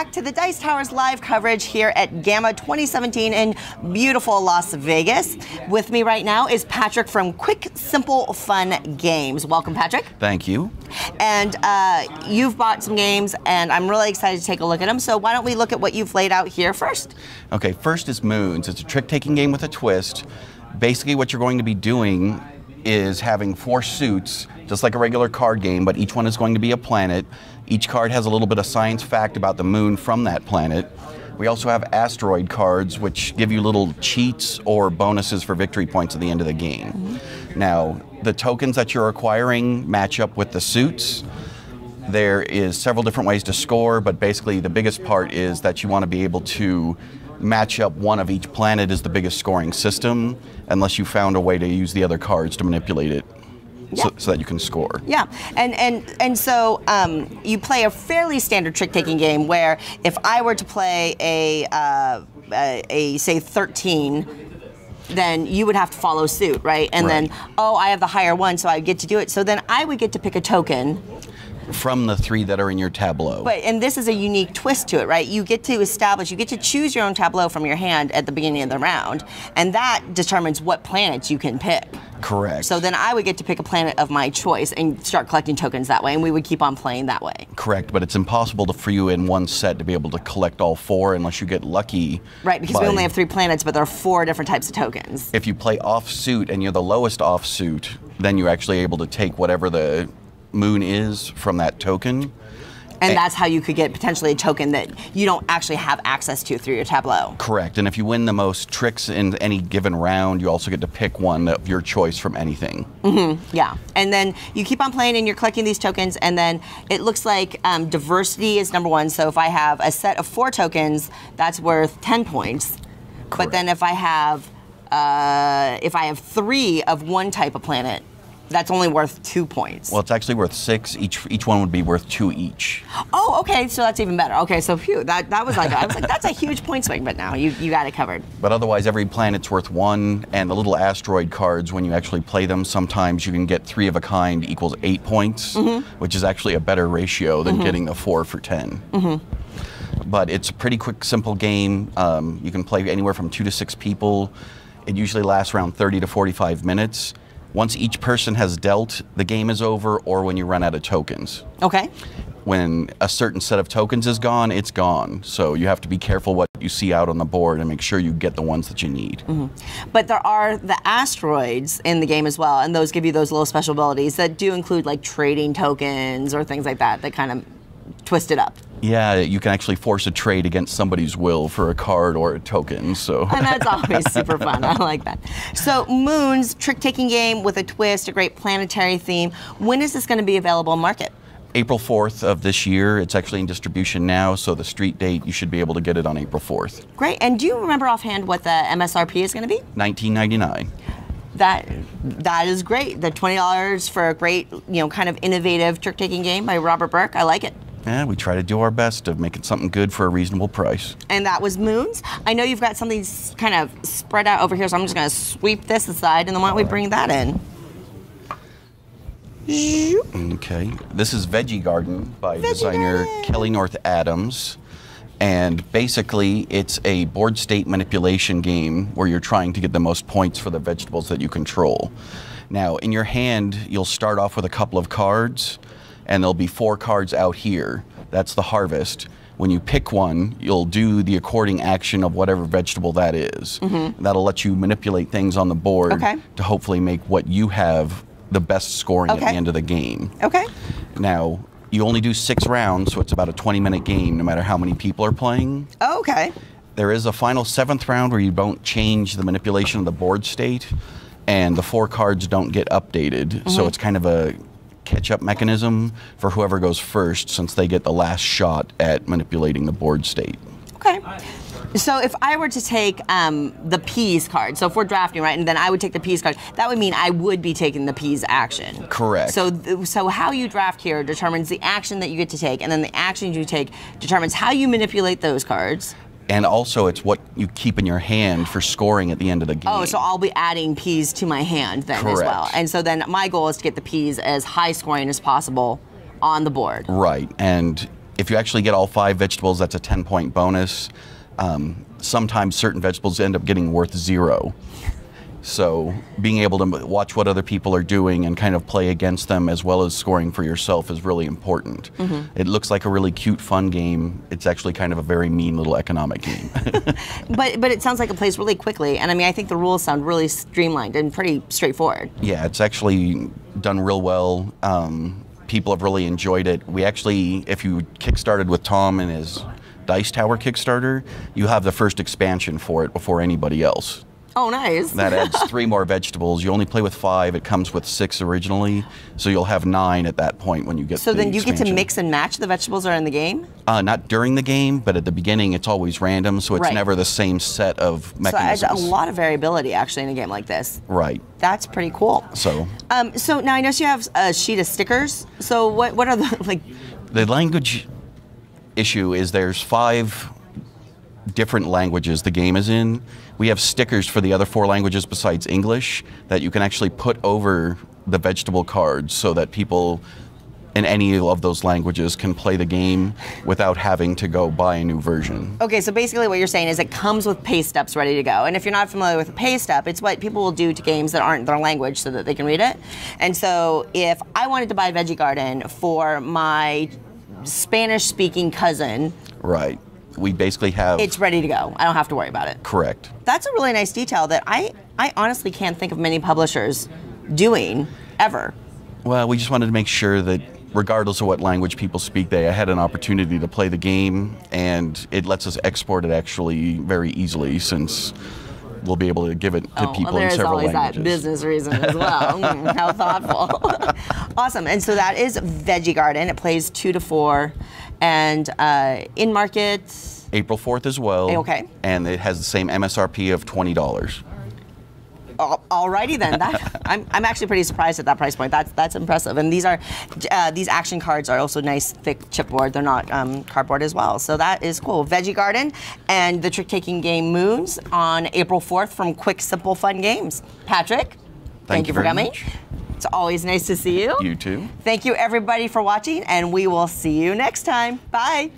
back to the Dice Tower's live coverage here at GAMA 2017 in beautiful Las Vegas. With me right now is Patrick from Quick, Simple, Fun Games. Welcome, Patrick. Thank you. And you've bought some games, and I'm really excited to take a look at them. So why don't we look at what you've laid out here first? Okay, first is Moons. It's a trick-taking game with a twist. Basically, what you're going to be doing is having 4 suits, just like a regular card game, but each one is going to be a planet. Each card has a little bit of science fact about the moon from that planet. We also have asteroid cards, which give you little cheats or bonuses for victory points at the end of the game. Now, the tokens that you're acquiring match up with the suits. There is several different ways to score, but basically the biggest part is that you want to be able to match up one of each planet as the biggest scoring system, unless you found a way to use the other cards to manipulate it. Yeah. So that you can score. Yeah, and so you play a fairly standard trick-taking game where if I were to play a say 13, then you would have to follow suit, right? And right. Then, oh, I have the higher one, so I get to do it. So then I would get to pick a token from the 3 that are in your tableau. And this is a unique twist to it, right? You get to establish, you get to choose your own tableau from your hand at the beginning of the round, and that determines what planets you can pick. Correct. So then I would get to pick a planet of my choice and start collecting tokens that way, and we would keep on playing that way. Correct, but it's impossible for you in one set to be able to collect all 4 unless you get lucky. Right, because we only have 3 planets, but there are 4 different types of tokens. If you play off-suit and you're the lowest off-suit, then you're actually able to take whatever the moon is from that token. And that's how you could get potentially a token that you don't actually have access to through your tableau. Correct, and if you win the most tricks in any given round, you also get to pick one of your choice from anything. Yeah, and then you keep on playing and you're collecting these tokens, and then it looks like diversity is number 1. So if I have a set of 4 tokens, that's worth 10 points. Correct. But then if I have 3 of one type of planet, that's only worth 2 points. Well, it's actually worth 6. Each one would be worth 2 each. Oh, okay, so that's even better. Okay, so phew, that was like, I was like, that's a huge point swing, but now you got it covered. But otherwise, every planet's worth 1, and the little asteroid cards, when you actually play them, sometimes you can get 3 of a kind equals 8 points, which is actually a better ratio than getting the 4 for 10. But it's a pretty quick, simple game. You can play anywhere from 2 to 6 people. It usually lasts around 30 to 45 minutes. Once each person has dealt, the game is over, or when you run out of tokens. Okay. When a certain set of tokens is gone, it's gone. So you have to be careful what you see out on the board and make sure you get the ones that you need. But there are the asteroids in the game as well, and those give you those little special abilities that do include like trading tokens or things like that that kind of twist it up. Yeah, you can actually force a trade against somebody's will for a card or a token. So. And that's always super fun. I like that. So Moons, trick-taking game with a twist, a great planetary theme. When is this going to be available in market? April 4th of this year. It's actually in distribution now, so the street date, you should be able to get it on April 4th. Great. And do you remember offhand what the MSRP is going to be? $19.99. That is great. The $20 for a great, kind of innovative trick-taking game by Robert Burke. I like it. Yeah, we try to do our best of making something good for a reasonable price. And that was Moons. I know you've got something kind of spread out over here, so I'm just going to sweep this aside, and then why don't we bring that in? Okay. This is Veggie Garden by designer Kelly North Adams. And basically, it's a board state manipulation game where you're trying to get the most points for the vegetables that you control. Now, in your hand, you'll start off with a couple of cards, and there'll be 4 cards out here. That's the harvest. When you pick one, you'll do the according action of whatever vegetable that is. That'll let you manipulate things on the board to hopefully make what you have the best scoring at the end of the game. Okay. Now, you only do 6 rounds, so it's about a 20-minute game no matter how many people are playing. Okay. There is a final 7th round where you don't change the manipulation of the board state, and the 4 cards don't get updated. So it's kind of a catch-up mechanism for whoever goes first, since they get the last shot at manipulating the board state. Okay. So if I were to take the peas card, so if we're drafting, right, and then I would take the peas card, that would mean I would be taking the peas action. Correct. So how you draft here determines the action that you get to take, and then the action you take determines how you manipulate those cards. And also, it's what you keep in your hand for scoring at the end of the game. Oh, so I'll be adding peas to my hand then as well. And so then my goal is to get the peas as high scoring as possible on the board. Right. And If you actually get all 5 vegetables, that's a 10-point bonus. Sometimes certain vegetables end up getting worth 0. So being able to watch what other people are doing and kind of play against them as well as scoring for yourself is really important. It looks like a really cute, fun game. It's actually kind of a very mean little economic game. But it sounds like it plays really quickly, and I mean, I think the rules sound really streamlined and pretty straightforward. Yeah, it's actually done real well. People have really enjoyed it. We actually, if you kickstarted with Tom and his Dice Tower Kickstarter, you have the first expansion for it before anybody else. Oh, nice. That adds 3 more vegetables. You only play with 5. It comes with 6 originally, so you'll have 9 at that point when you get. So the then you expansion. get to mix and match the vegetables that are in the game? Not during the game, but at the beginning it's always random, so it's Right. never the same set of mechanisms. So there's a lot of variability actually in a game like this. Right. That's pretty cool. So. So now I notice you have a sheet of stickers. So what are the like? The language issue is there's 5 different languages the game is in. We have stickers for the other 4 languages besides English that you can actually put over the vegetable cards so that people in any of those languages can play the game without having to go buy a new version. Okay, so basically what you're saying is it comes with paste ups ready to go. And if you're not familiar with a paste up, it's what people will do to games that aren't their language so that they can read it. And so if I wanted to buy Veggie Garden for my Spanish-speaking cousin, Right. We basically have. it's ready to go. I don't have to worry about it. Correct. That's a really nice detail that I honestly can't think of many publishers doing ever. Well, we just wanted to make sure that regardless of what language people speak, they had an opportunity to play the game, and it lets us export it actually very easily since we'll be able to give it to people in several languages. There's always that business reason as well. How thoughtful. Awesome. And so that is Veggie Garden. It plays 2 to 4, and in market. April 4th as well. Okay. And it has the same MSRP of $20. Alrighty then. I'm actually pretty surprised at that price point. That's impressive. And these action cards are also nice, thick chipboard. They're not cardboard as well. So that is cool. Veggie Garden and the trick-taking game Moons on April 4th from Quick, Simple, Fun Games. Patrick, thank you for coming. Much. It's always nice to see you. You too. Thank you everybody for watching, and we will see you next time. Bye.